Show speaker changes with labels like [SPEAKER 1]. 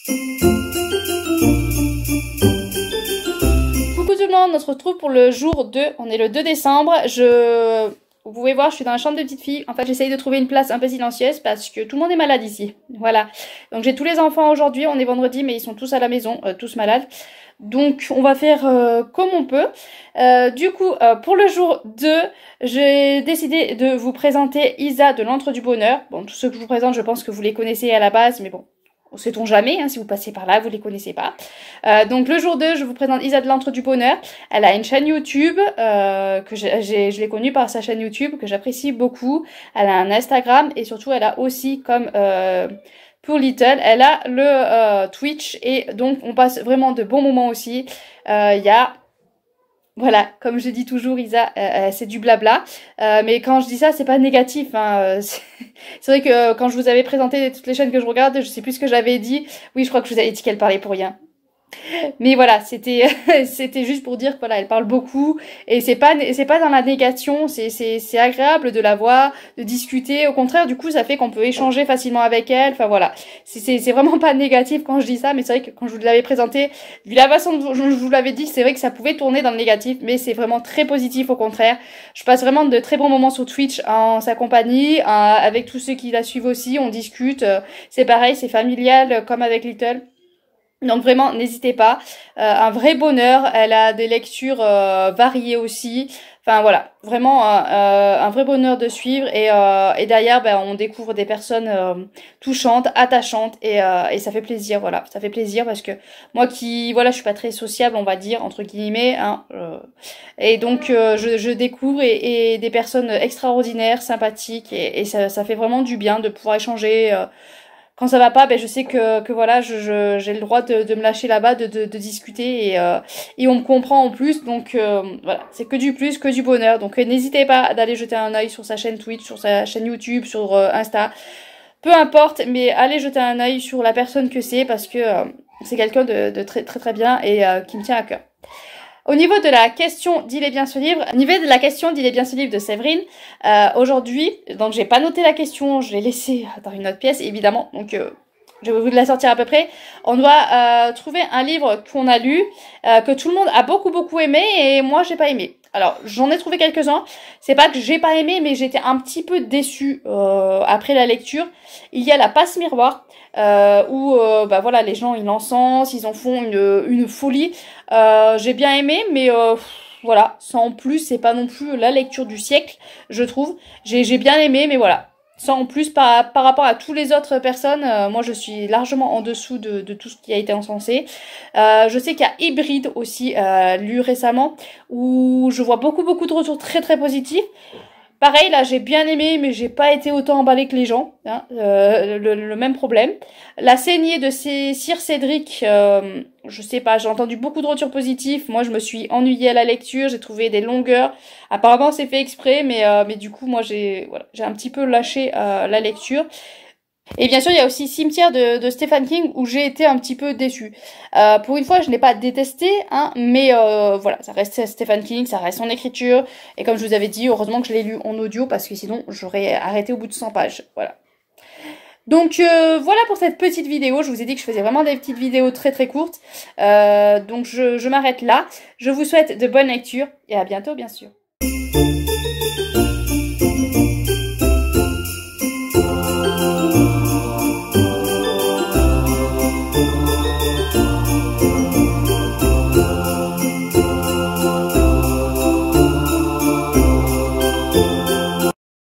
[SPEAKER 1] Coucou tout le monde, on se retrouve pour le jour 2, on est le 2 décembre, vous pouvez voir, je suis dans la chambre de petite fille. En fait, j'essaye de trouver une place un peu silencieuse parce que tout le monde est malade ici. Voilà. Donc j'ai tous les enfants aujourd'hui, on est vendredi, mais ils sont tous à la maison, tous malades. Donc on va faire comme on peut. Du coup, pour le jour 2, j'ai décidé de vous présenter Isa de l'Antre du Bonheur. Bon, tous ceux que je vous présente, je pense que vous les connaissez à la base, mais bon, sait-on jamais, hein, si vous passez par là, vous les connaissez pas. Donc le jour 2, je vous présente Isa de l'Antre du Bonheur. Elle a une chaîne YouTube, je l'ai connue par sa chaîne YouTube, que j'apprécie beaucoup. Elle a un Instagram et surtout elle a aussi, comme pour Little, elle a le Twitch et donc on passe vraiment de bons moments aussi. Il y a... Voilà, comme je dis toujours, Isa, c'est du blabla. Mais quand je dis ça, c'est pas négatif. Hein. C'est vrai que quand je vous avais présenté toutes les chaînes que je regarde, je sais plus ce que j'avais dit. Oui, je crois que je vous avais dit qu'elle parlait pour rien. Mais voilà, c'était juste pour dire que voilà, elle parle beaucoup et c'est pas dans la négation, c'est agréable de la voir, de discuter. Au contraire, du coup, ça fait qu'on peut échanger facilement avec elle. Enfin voilà, c'est vraiment pas négatif quand je dis ça, mais c'est vrai que quand je vous l'avais présenté, vu la façon dont je vous l'avais dit, c'est vrai que ça pouvait tourner dans le négatif, mais c'est vraiment très positif au contraire. Je passe vraiment de très bons moments sur Twitch en sa compagnie, avec tous ceux qui la suivent aussi, on discute. C'est pareil, c'est familial comme avec Little. Donc vraiment, n'hésitez pas. Un vrai bonheur. Elle a des lectures variées aussi. Enfin voilà, vraiment un vrai bonheur de suivre. Et derrière, ben, on découvre des personnes touchantes, attachantes. Et ça fait plaisir, voilà. Ça fait plaisir parce que moi qui, voilà, je suis pas très sociable, on va dire, entre guillemets. Hein, et donc, je découvre et des personnes extraordinaires, sympathiques. Et ça fait vraiment du bien de pouvoir échanger... quand ça va pas, ben je sais que voilà, j'ai le droit de me lâcher là-bas, de discuter et on me comprend en plus. Donc voilà, c'est que du plus, que du bonheur. Donc n'hésitez pas d'aller jeter un œil sur sa chaîne Twitch, sur sa chaîne YouTube, sur Insta. Peu importe, mais allez jeter un œil sur la personne que c'est parce que c'est quelqu'un de très très très bien et qui me tient à cœur. Au niveau de la question d'Il est bien ce livre, au niveau de la question d'Il est bien ce livre de Séverine, aujourd'hui, donc j'ai pas noté la question, je l'ai laissée dans une autre pièce évidemment, donc je vais vous la sortir à peu près. On doit trouver un livre qu'on a lu, que tout le monde a beaucoup aimé et moi j'ai pas aimé. Alors j'en ai trouvé quelques-uns, c'est pas que j'ai pas aimé mais j'étais un petit peu déçue après la lecture. Il y a La Passe Miroir. Où bah voilà, les gens ils l'encensent, ils en font une folie. J'ai bien aimé, mais voilà, sans plus, c'est pas non plus la lecture du siècle, je trouve. J'ai bien aimé, mais voilà. Sans plus, par rapport à toutes les autres personnes, moi je suis largement en dessous de tout ce qui a été encensé. Je sais qu'il y a Hybride aussi, lu récemment, où je vois beaucoup de retours très très positifs. Pareil, là, j'ai bien aimé, mais j'ai pas été autant emballée que les gens. Hein, le même problème. La saignée de Sir Cédric, je sais pas, j'ai entendu beaucoup de retours positifs. Moi, je me suis ennuyée à la lecture, j'ai trouvé des longueurs. Apparemment, c'est fait exprès, mais du coup, moi, j'ai un petit peu lâché la lecture. Et bien sûr, il y a aussi Cimetière de Stephen King où j'ai été un petit peu déçue. Pour une fois, je n'ai pas détesté, hein, mais voilà, ça reste Stephen King, ça reste son écriture. Et comme je vous avais dit, heureusement que je l'ai lu en audio parce que sinon, j'aurais arrêté au bout de 100 pages. Voilà. Donc voilà pour cette petite vidéo. Je vous ai dit que je faisais vraiment des petites vidéos très très courtes. Donc je m'arrête là. Je vous souhaite de bonnes lectures et à bientôt bien sûr.